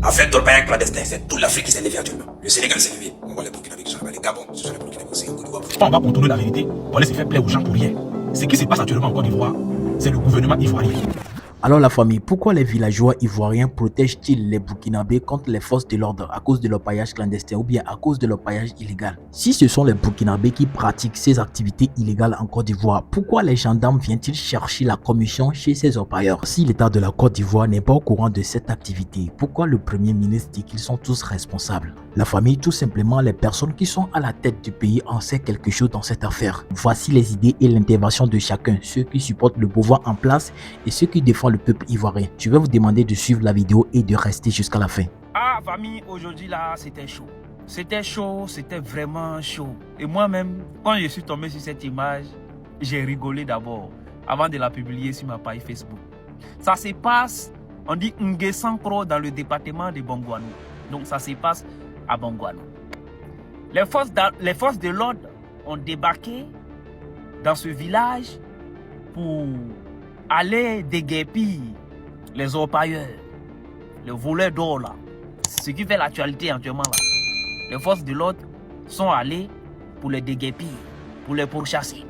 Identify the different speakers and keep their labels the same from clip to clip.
Speaker 1: Afin d'orpailler clandestin, c'est toute l'Afrique qui s'est levée actuellement. Le Sénégal s'est levé. On voit les Burkinabés qui sont là-bas, les Gabon, ce sont les Burkinabés aussi.
Speaker 2: On va contourner la vérité pour aller se faire plaisir aux gens pour rien. Ce qui se passe actuellement en Côte d'Ivoire, c'est le gouvernement ivoirien.
Speaker 3: Alors la famille, pourquoi les villageois ivoiriens protègent-ils les Burkinabés contre les forces de l'ordre à cause de leur paillage clandestin ou bien à cause de leur paillage illégal? Si ce sont les Burkinabés qui pratiquent ces activités illégales en Côte d'Ivoire, pourquoi les gendarmes viennent-ils chercher la commission chez ces orpailleurs? Si l'État de la Côte d'Ivoire n'est pas au courant de cette activité, pourquoi le Premier ministre dit qu'ils sont tous responsables? La famille, tout simplement, les personnes qui sont à la tête du pays en savent quelque chose dans cette affaire. Voici les idées et l'intervention de chacun, ceux qui supportent le pouvoir en place et ceux qui défendent le peuple ivoirien. Je vais vous demander de suivre la vidéo et de rester jusqu'à la fin.
Speaker 4: Ah famille, aujourd'hui là c'était chaud. C'était chaud, c'était vraiment chaud. Et moi-même, quand je suis tombé sur cette image, j'ai rigolé d'abord avant de la publier sur ma page Facebook. Ça se passe, on dit Nguessankro dans le département de Bongouanou. Donc ça se passe à Bongouanou. Les forces de l'ordre ont débarqué dans ce village pour aller déguerpir les orpailleurs, les voleurs d'or là. Ce qui fait l'actualité actuellement là. Les forces de l'ordre sont allées pour les déguerpir, pour les pourchasser.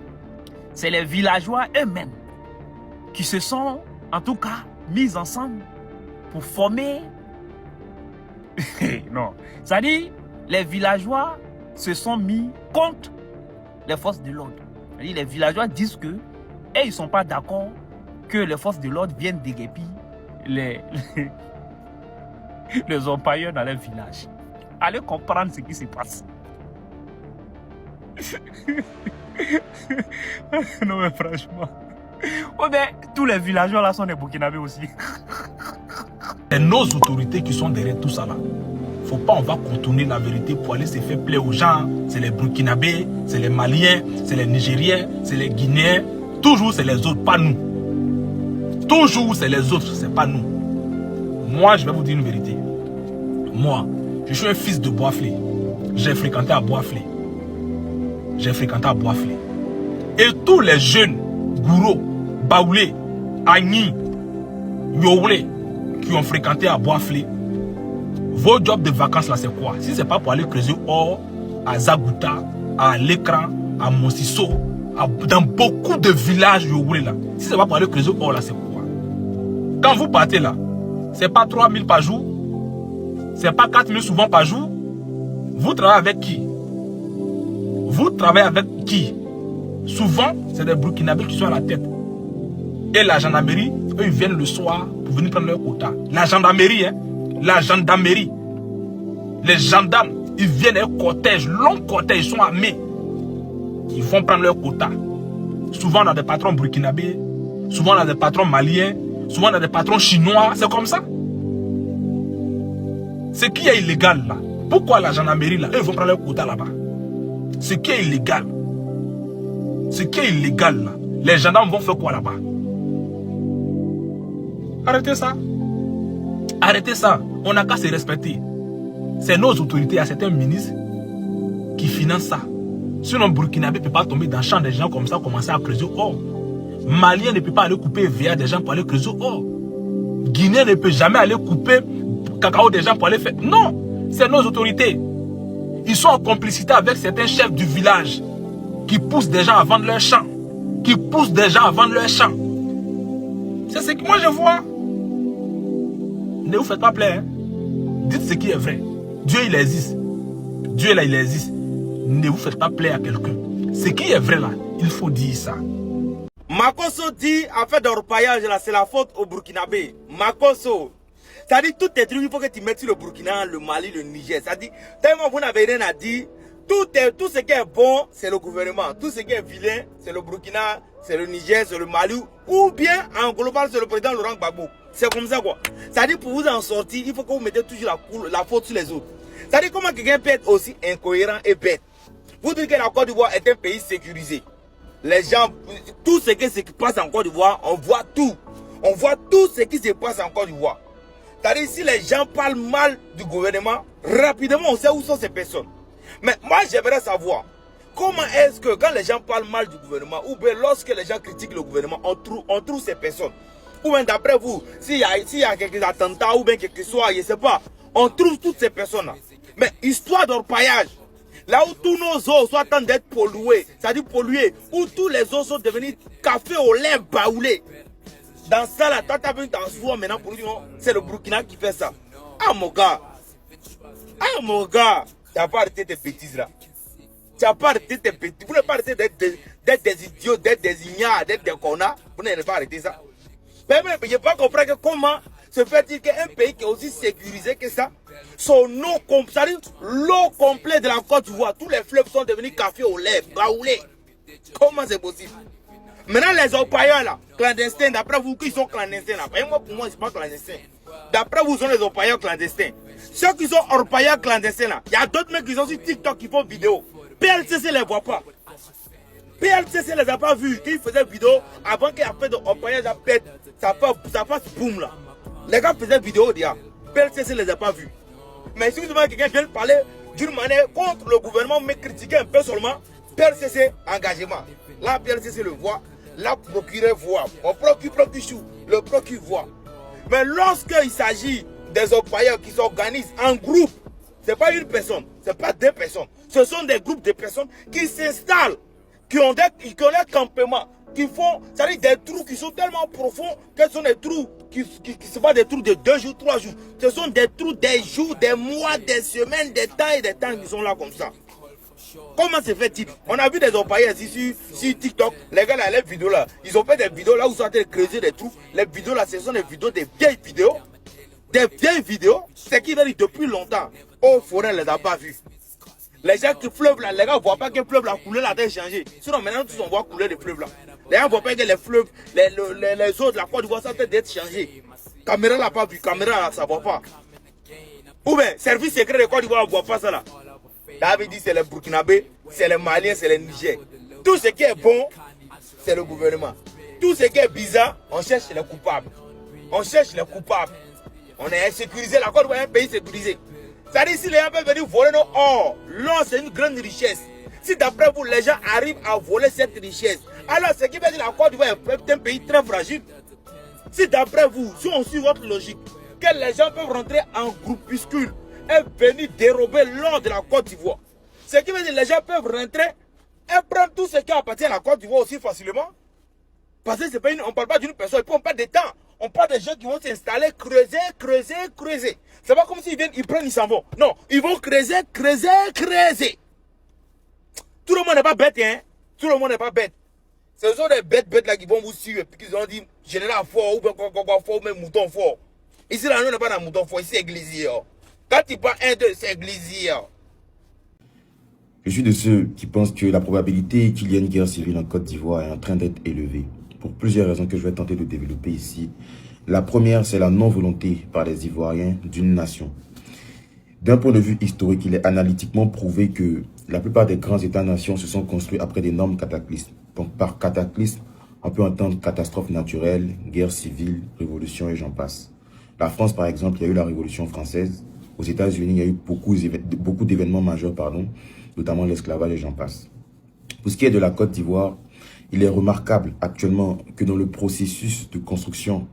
Speaker 4: C'est les villageois eux-mêmes qui se sont en tout cas mis ensemble pour former. Non, ça dit les villageois se sont mis contre les forces de l'ordre. Les villageois disent que ils ne sont pas d'accord que les forces de l'ordre viennent déguerpir les orpailleurs dans leur village. Allez comprendre ce qui se passe. Non mais franchement. Oh ben, tous les villageois là sont des Burkinabés aussi.
Speaker 2: C'est nos autorités qui sont derrière tout ça là. Faut pas, on va contourner la vérité pour aller se faire plaisir aux gens. C'est les Burkinabés, c'est les Maliens, c'est les Nigériens, c'est les Guinéens. Toujours c'est les autres, pas nous. Toujours c'est les autres, c'est pas nous. Moi, je vais vous dire une vérité. Moi, je suis un fils de Boisflé. J'ai fréquenté à Boisflé. J'ai fréquenté à Boisflé. Et tous les jeunes, Gouro, Baoulé, Agni, Yowlé, qui ont fréquenté à Boisflé, vos jobs de vacances là, c'est quoi? Si c'est pas pour aller creuser or à Zagouta, à l'écran, à Mossisso, dans beaucoup de villages Yowlé là, si c'est pas pour aller creuser or là, c'est quoi? Quand vous partez là, c'est pas 3 000 par jour, c'est pas 4 000 souvent par jour. Vous travaillez avec qui? Vous travaillez avec qui? Souvent, c'est des Burkinabés qui sont à la tête. Et la gendarmerie, eux, ils viennent le soir pour venir prendre leur quota. La gendarmerie, hein? La gendarmerie. Les gendarmes, ils viennent un cortège, long cortège, ils sont armés. Ils vont prendre leur quota. Souvent, on a des patrons burkinabés. Souvent, on a des patrons maliens. Souvent, on a des patrons chinois. C'est comme ça. Ce qui est illégal là. Pourquoi la gendarmerie là, eux, ils vont prendre leur quota là-bas? Ce qui est illégal. Ce qui est illégal là. Les gendarmes vont faire quoi là-bas? Arrêtez ça. Arrêtez ça. On n'a qu'à se respecter. C'est nos autorités, à certains ministres qui financent ça. Sinon, Burkinabé ne peut pas tomber dans le champ des gens comme ça, commencer à creuser or. Malien ne peut pas aller couper VA des gens pour aller creuser or. Guinéen ne peut jamais aller couper cacao des gens pour aller faire. Non, c'est nos autorités. Ils sont en complicité avec certains chefs du village qui poussent des gens à vendre leurs champs. Qui poussent des gens à vendre leurs champs. C'est ce que moi je vois. Ne vous faites pas plaisir. Hein? Dites ce qui est vrai. Dieu il existe. Dieu là il existe. Ne vous faites pas plaisir à quelqu'un. Ce qui est vrai là, il faut dire ça.
Speaker 5: Makosso dit, affaire d'orpaillage là, c'est la faute au Burkinabé. Makosso. C'est-à-dire, tout tes trucs, il faut que tu mettes sur le Burkina, le Mali, le Niger. C'est-à-dire, tellement vous n'avez rien à dire. Tout ce qui est bon, c'est le gouvernement. Tout ce qui est vilain, c'est le Burkina, c'est le Niger, c'est le Mali. Ou bien, en global, c'est le président Laurent Gbagbo. C'est comme ça quoi. C'est-à-dire, pour vous en sortir, il faut que vous mettez toujours la faute sur les autres. C'est-à-dire, comment quelqu'un peut être aussi incohérent et bête? Vous dites que la Côte d'Ivoire est un pays sécurisé. Les gens, tout ce qui se passe en Côte d'Ivoire, on voit tout. On voit tout ce qui se passe en Côte d'Ivoire. C'est-à-dire, si les gens parlent mal du gouvernement, rapidement, on sait où sont ces personnes. Mais moi, j'aimerais savoir, comment est-ce que quand les gens parlent mal du gouvernement, ou bien lorsque les gens critiquent le gouvernement, on trouve ces personnes. ou bien d'après vous, s'il y a quelques attentats ou bien quelque chose, je ne sais pas, on trouve toutes ces personnes-là. Mais histoire d'orpaillage, là où tous nos eaux sont en train d'être pollués, c'est-à-dire pollués, où tous les eaux sont devenus café au lait baoulé. Dans ça, là, toi, tu as vu dans ce maintenant pour dire, c'est le Burkina qui fait ça. Ah, mon gars. Ah, mon gars. Tu n'as pas arrêté tes bêtises là. Tu n'as pas arrêté tes bêtises. Vous n'avez pas arrêté d'être des idiots, d'être des ignares, d'être des connards. Vous n'avez pas arrêté ça. Mais je ne peux pas comprendre comment se fait-il qu'un pays qui est aussi sécurisé que ça, son eau, c'est-à-dire l'eau complète de la Côte d'Ivoire, tous les fleuves sont devenus café au lait, baoulés. Comment c'est possible? Maintenant, les orpailleurs là, clandestins, d'après vous, qui sont clandestins là, moi, pour moi, c'est pas clandestin. D'après vous, sont les orpailleurs clandestins. Ceux qui sont orpailleurs clandestins là, il y a d'autres mecs qui sont sur TikTok qui font vidéo. PLCC ne les voit pas. PLCC ne les a pas vus. Ils faisaient vidéo avant qu'il y ait fait de orpaillage, ça fasse boum là. Les gars faisaient vidéo déjà. PLCC ne les a pas vus. Mais si vous demandez quelqu'un vient parler d'une manière contre le gouvernement, mais critiquer un peu seulement, PLCC, engagement. Là, PLCC le voit. La procureur voit. On procure chou. Le procureur voit. Mais lorsqu'il s'agit des orpailleurs qui s'organisent en groupe, ce n'est pas une personne, ce n'est pas deux personnes. Ce sont des groupes de personnes qui s'installent, qui ont des campements, qui font, c'est-à-dire des trous qui sont tellement profonds que ce sont des trous qui se font des trous de 2 jours, 3 jours. Ce sont des trous des jours, des mois, des semaines, des temps et des temps qui sont là comme ça. Comment se fait-il? On a vu des orpailleurs ici sur TikTok. Les gars là, les vidéos là, ils ont fait des vidéos là où ils sont en train de creuser des trous. Les vidéos là, ce sont des vidéos, des vieilles vidéos. Des vieilles vidéos, c'est qui veut dire depuis longtemps. Au forêt, ne les a pas vus. Les gens qui fleuve là, les gars ne voient pas que le fleuve là coulé là a changé. Sinon maintenant tous on voit couler les fleuves là. Les gens ne voient pas que les fleuves, les eaux de la Côte d'Ivoire sont en train d'être changées. Caméra l'a pas vu, caméra là, ça ne voit pas. Ou bien, service secret de Côte d'Ivoire ne voit pas ça là. David dit c'est les Burkinabés, c'est les Maliens, c'est les Niger. Tout ce qui est bon, c'est le gouvernement. Tout ce qui est bizarre, on cherche les coupables. On cherche les coupables. On est sécurisé, la Côte d'Ivoire est un pays sécurisé. C'est-à-dire si les gens peuvent venir voler nos or, l'or c'est une grande richesse. Si d'après vous les gens arrivent à voler cette richesse, alors ce qui veut dire la Côte d'Ivoire est un pays très fragile. Si d'après vous, si on suit votre logique, que les gens peuvent rentrer en groupuscule et venir dérober l'or de la Côte d'Ivoire, ce qui veut dire que les gens peuvent rentrer et prendre tout ce qui appartient à la Côte d'Ivoire aussi facilement. Parce que on ne parle pas d'une personne, on parle de temps. On parle de gens qui vont s'installer, creuser, creuser, creuser. C'est pas comme s'ils viennent, ils prennent, ils s'en vont. Non, ils vont creuser, creuser, creuser. Tout le monde n'est pas bête, hein. Tout le monde n'est pas bête. Ce sont des bêtes là qui vont vous suivre et puis qui ont dit général fort ou bien quoi fort ou même mouton fort. Ici là, nous n'est pas dans mouton fort, ici c'est église. Quand tu parles un, deux, c'est église.
Speaker 6: Je suis de ceux qui pensent que la probabilité qu'il y ait une guerre civile en Côte d'Ivoire est en train d'être élevée. Pour plusieurs raisons que je vais tenter de développer ici. La première, c'est la non-volonté par les Ivoiriens d'une nation. D'un point de vue historique, il est analytiquement prouvé que la plupart des grands États-nations se sont construits après d'énormes cataclysmes. Donc par cataclysme, on peut entendre catastrophes naturelles, guerre civile, révolution et j'en passe. La France, par exemple, il y a eu la Révolution française. Aux États-Unis, il y a eu beaucoup d'événements majeurs, notamment l'esclavage et j'en passe. Pour ce qui est de la Côte d'Ivoire, il est remarquable actuellement que dans le processus de construction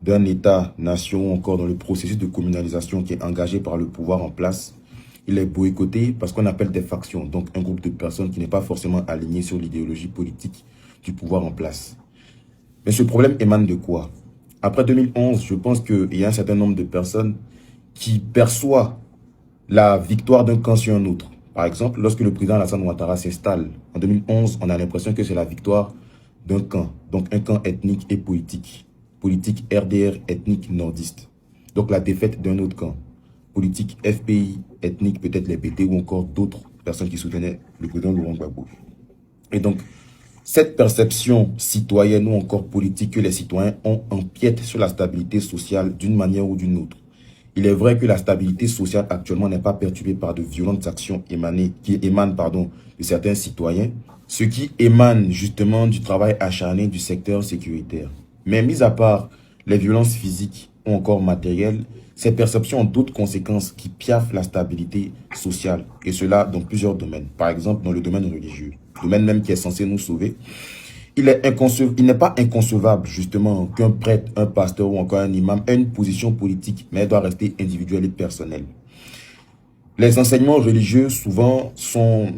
Speaker 6: d'un État-nation ou encore dans le processus de communalisation qui est engagé par le pouvoir en place, il est boycotté parce qu'on appelle des factions, donc un groupe de personnes qui n'est pas forcément aligné sur l'idéologie politique du pouvoir en place. Mais ce problème émane de quoi? Après 2011, je pense qu'il y a un certain nombre de personnes qui perçoivent la victoire d'un camp sur un autre. Par exemple, lorsque le président Alassane Ouattara s'installe en 2011, on a l'impression que c'est la victoire d'un camp, donc un camp ethnique et politique. Politique RDR ethnique nordiste. Donc la défaite d'un autre camp. Politique FPI ethnique, peut-être les BT ou encore d'autres personnes qui soutenaient le président Laurent Gbagbo. Et donc, cette perception citoyenne ou encore politique que les citoyens ont empiète sur la stabilité sociale d'une manière ou d'une autre. Il est vrai que la stabilité sociale actuellement n'est pas perturbée par de violentes actions qui émanent de certains citoyens, ce qui émane justement du travail acharné du secteur sécuritaire. Mais mis à part les violences physiques ou encore matérielles, ces perceptions ont d'autres conséquences qui piaffent la stabilité sociale, et cela dans plusieurs domaines. Par exemple, dans le domaine religieux, domaine même qui est censé nous sauver. il n'est pas inconcevable, justement, qu'un prêtre, un pasteur ou encore un imam ait une position politique, mais elle doit rester individuelle et personnelle. Les enseignements religieux, souvent, sont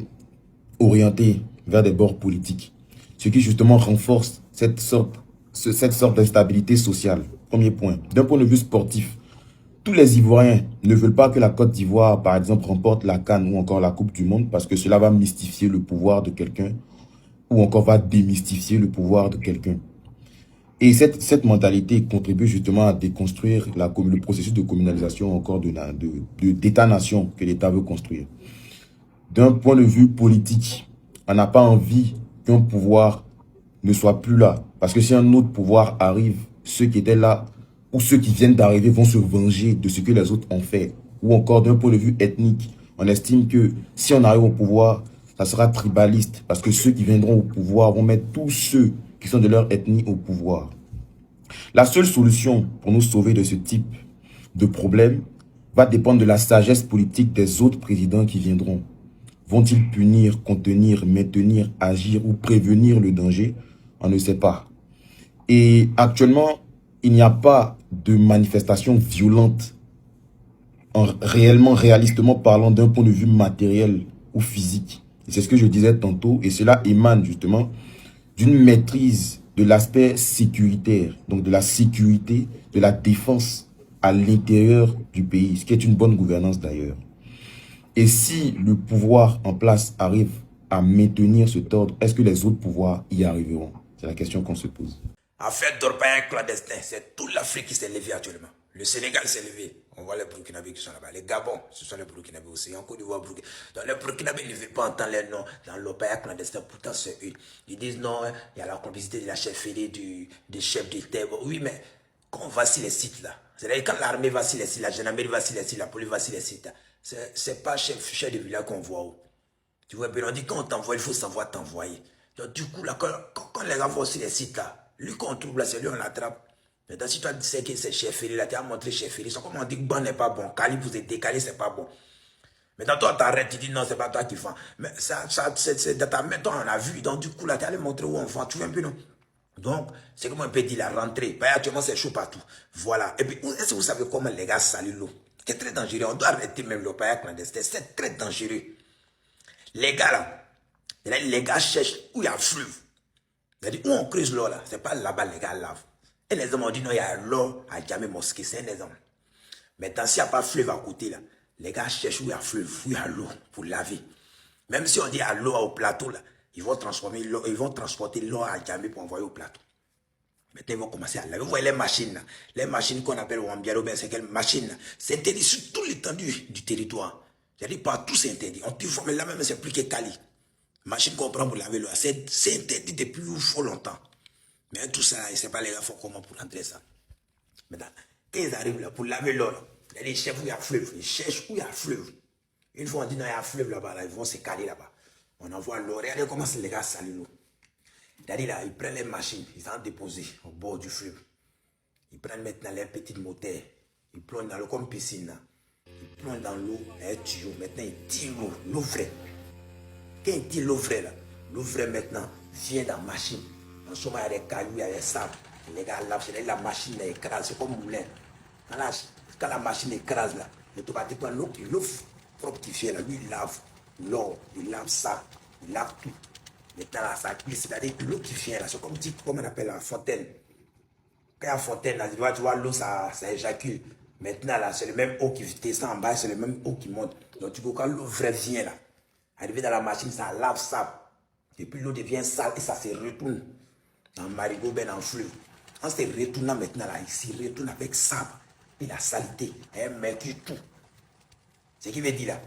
Speaker 6: orientés vers des bords politiques, ce qui, justement, renforce cette sorte d'instabilité sociale. Premier point. D'un point de vue sportif, tous les Ivoiriens ne veulent pas que la Côte d'Ivoire, par exemple, remporte la CAN ou encore la Coupe du Monde parce que cela va mystifier le pouvoir de quelqu'un ou encore va démystifier le pouvoir de quelqu'un. Et cette mentalité contribue justement à déconstruire le processus de communalisation encore d'État-nation que l'État veut construire. D'un point de vue politique, on n'a pas envie qu'un pouvoir ne soit plus là. Parce que si un autre pouvoir arrive, ceux qui étaient là ou ceux qui viennent d'arriver vont se venger de ce que les autres ont fait. Ou encore d'un point de vue ethnique, on estime que si on arrive au pouvoir, ça sera tribaliste. Parce que ceux qui viendront au pouvoir vont mettre tous ceux qui sont de leur ethnie au pouvoir. La seule solution pour nous sauver de ce type de problème va dépendre de la sagesse politique des autres présidents qui viendront. Vont-ils punir, contenir, maintenir, agir ou prévenir le danger? On ne sait pas. Et actuellement, il n'y a pas de manifestation violente, réalistement parlant d'un point de vue matériel ou physique. C'est ce que je disais tantôt et cela émane justement d'une maîtrise de l'aspect sécuritaire, donc de la sécurité, de la défense à l'intérieur du pays, ce qui est une bonne gouvernance d'ailleurs. Et si le pouvoir en place arrive à maintenir cet ordre, est-ce que les autres pouvoirs y arriveront? C'est la question qu'on se pose.
Speaker 1: Affaire d'orpaillage clandestin, c'est toute l'Afrique qui s'est levée actuellement. Le Sénégal s'est levé. On voit les Burkinabés qui sont là-bas. Les Gabon, ce sont les Burkinabés aussi. En Côte d'Ivoire, Burkina. Donc les Burkinabés ne veulent pas entendre les noms dans l'orpaillage clandestin. Pourtant, c'est eux. Ils disent non, il y a la complicité de la chefferie du chef d'État. Oui, mais quand on va sur les sites là, c'est-à-dire quand l'armée va sur les sites, la gendarmerie va sur les sites, la police va sur les sites, c'est pas chef de village qu'on voit. Tu vois, on dit quand on t'envoie, il faut savoir t'envoyer. Donc du coup, là, quand les gens vont sur les sites là, lui qu'on trouve là, c'est lui on l'attrape. Maintenant, si toi tu sais que c'est chefferie là, tu as montré chefferie, c'est comme on dit que bon n'est pas bon, Cali vous êtes décalé, c'est pas bon. Maintenant, toi t'arrêtes, tu dis non, c'est pas toi qui vends. Mais c'est dans ta main, toi on a vu, donc du coup là, tu allé montrer où on vend, tu vois un peu non? Donc, c'est comme un peu dit la rentrée. Actuellement, c'est chaud partout. Voilà. Et puis, est-ce que vous savez comment les gars salissent l'eau? C'est très dangereux. On doit arrêter même le paillage clandestin. C'est très dangereux. Les gars là, les gars cherchent où il y a fleuve. C'est-à-dire, où on creuse l'eau là, c'est pas là-bas les gars lavent. Et les hommes ont dit non, il y a l'eau à Djamé Mosquée, c'est un exemple. Maintenant, s'il n'y a pas fleuve à côté là, les gars cherchent où il y a fleuve, où il y a l'eau pour laver. Même si on dit il y a l'eau au plateau là, ils vont transporter l'eau à Djamé pour envoyer au plateau. Maintenant, ils vont commencer à laver. Vous voyez les machines qu'on appelle Wambiaro, c'est quelle machine? C'est interdit sur tout l'étendue du territoire. C'est-à-dire partout c'est interdit. On te forme là même, c'est plus que Cali. Machine qu'on prend pour laver l'eau, c'est interdit depuis fort longtemps. Mais tout ça, ils ne savent pas les gars font comment pour rentrer ça. Maintenant, quand ils arrivent là pour laver l'eau, les chefs où il y a fleuve, ils cherchent où il y a fleuve. Une fois on dit non, il y a fleuve là-bas, là, ils vont se caler là-bas. On envoie l'eau, regardez comment les gars salissent l'eau. C'est-à-dire là, ils prennent les machines, ils en déposent au bord du fleuve. Ils prennent maintenant les petites moteurs, ils plongent dans l'eau comme piscine. Là. Ils plongent dans l'eau, les tuyaux, maintenant ils tirent l'eau vraie. Quand ils tirent l'eau vraie là, l'eau vraie maintenant vient dans la machine. En ce moment, il y a des cailloux, il y a des sables. Les gars lavent, c'est la machine écrase, c'est comme un moulin. Quand la machine écrase là, l'automatique prend l'eau propre qui fait là, lui il lave l'eau, il lave ça, il lave tout. Maintenant là, ça glisse, c'est-à-dire l'eau qui vient là, c'est comme on appelle la fontaine. Quand il y a la fontaine là, tu vois l'eau ça éjacule. Maintenant là, c'est le même eau qui descend en bas, c'est le même eau qui monte. Donc tu vois quand l'eau vraie vient là, arrivé dans la machine, ça lave ça. Et puis l'eau devient sale et ça se retourne dans le marigot, ben dans le fleuve. En se retournant maintenant là, il se retourne avec sable et la saleté, et mercure tout. Ce qui veut dire là.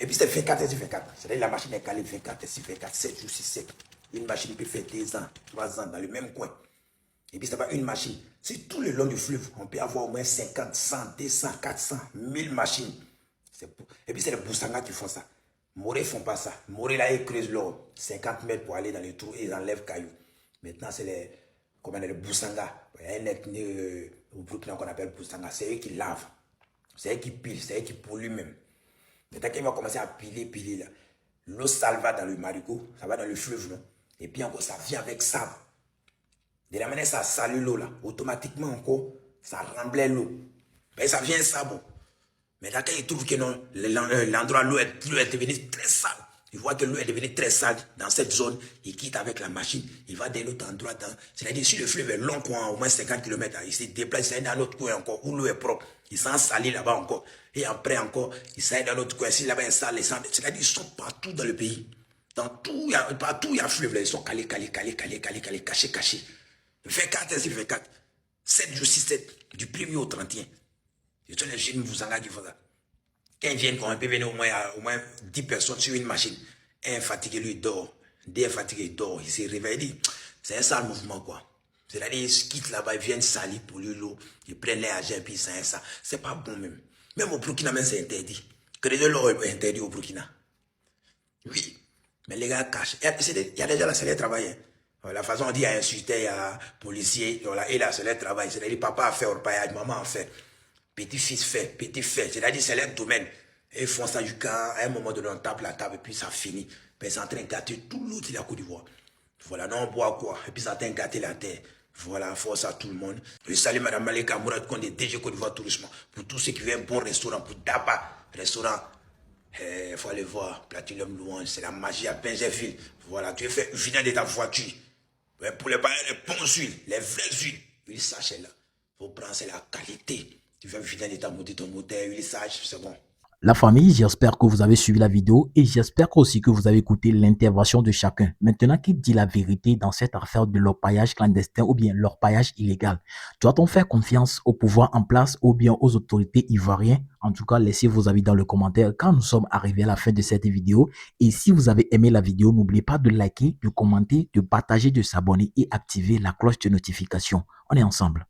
Speaker 1: Et puis c'est 24 sur 24. C'est-à-dire la machine est calée 24 sur 24, 7 jours sur 7. Une machine peut faire 2 ans, 3 ans dans le même coin. Et puis c'est pas une machine. C'est tout le long du fleuve. On peut avoir au moins 50, 100, 200, 400, 1000 machines. Et puis c'est les Boussanga qui font ça. Moré ne font pas ça. Moré là, ils creusent l'eau 50 mètres pour aller dans les trous et ils enlèvent cailloux. Maintenant, c'est les Boussanga. Il y a une ethnie au Burkina qu'on appelle Boussanga. C'est eux qui lavent. C'est eux qui pilent. C'est eux qui polluent même. Maintenant, quand ils vont commencer à piler là, l'eau sale va dans le marigot, ça va dans le fleuve, non? Et puis encore, ça vient avec sable. De la manière ça salue l'eau là, automatiquement encore, ça remblait l'eau. Mais ça vient ça bon. Mais là, quand il trouve que non, l'endroit, l'eau est devenue très sale. Il voit que l'eau est devenue très sale dans cette zone. Il quitte avec la machine. Il va de l'autre endroit. C'est-à-dire, si le fleuve est long, quoi, au moins 50 km, il se déplace, il s'aille dans l'autre coin encore, où l'eau est propre. Il s'en salit là-bas encore. Et après encore, il s'aille dans l'autre coin. Si là-bas, il sale, c'est-à-dire, ils sont partout dans le pays. Partout, il y a fleuve. Là. Ils sont calés, cachés. 24 heures sur 24. 7 jours, 6, 7. Du 1er au 31. Ce sont les jeunes Mouzanga qui font ça. Quand ils viennent, on peut venir au moins 10 personnes sur une machine. Un fatigué, lui, dort. Deux fatigués, il dort. Il se réveille. Il dit, c'est un sale mouvement, quoi. C'est-à-dire, ils quittent là-bas, ils viennent salir pour lui l'eau. Ils prennent les agents, puis c'est ça. C'est pas bon, même. Même au Burkina, même, c'est interdit. Créer l'eau est interdit au Burkina. Oui. Mais les gars cachent. Il y a déjà là, c'est les travailleurs. La façon dont on dit, il y a insulté, il y a policier. Et là, c'est les travail. C'est-à-dire, papa a fait au paillage, maman a fait. Petit-fils fait, c'est-à-dire c'est leur domaine. Et ils font ça jusqu'à un moment donné, on tape la table et puis ça finit. Puis c'est en train de gâter tout l'autre de la Côte d'Ivoire. Voilà, non, on boit quoi. Et puis ça en train de gâter la terre. Voilà, force à tout le monde. Je salue Mme Malika Mourad Kondé, DG Côte d'Ivoire Tourisme. Pour tous ceux qui veulent un bon restaurant, pour Daba, restaurant. Il faut aller voir, Platinum Louange, c'est la magie à Benjefil. Voilà, tu es fait vider de ta voiture. Pour les paillettes, les bons huiles, les vraies huiles, huile sachet là. Il faut prendre, c'est la qualité. Tu vas vider de ta moteur, ton moteur, huile sachet, c'est bon.
Speaker 3: La famille, j'espère que vous avez suivi la vidéo et j'espère aussi que vous avez écouté l'intervention de chacun. Maintenant, qui dit la vérité dans cette affaire de l'orpaillage clandestin ou bien l'orpaillage illégal? Doit-on faire confiance au pouvoir en place ou bien aux autorités ivoiriennes? En tout cas, laissez vos avis dans le commentaire car nous sommes arrivés à la fin de cette vidéo. Et si vous avez aimé la vidéo, n'oubliez pas de liker, de commenter, de partager, de s'abonner et activer la cloche de notification. On est ensemble.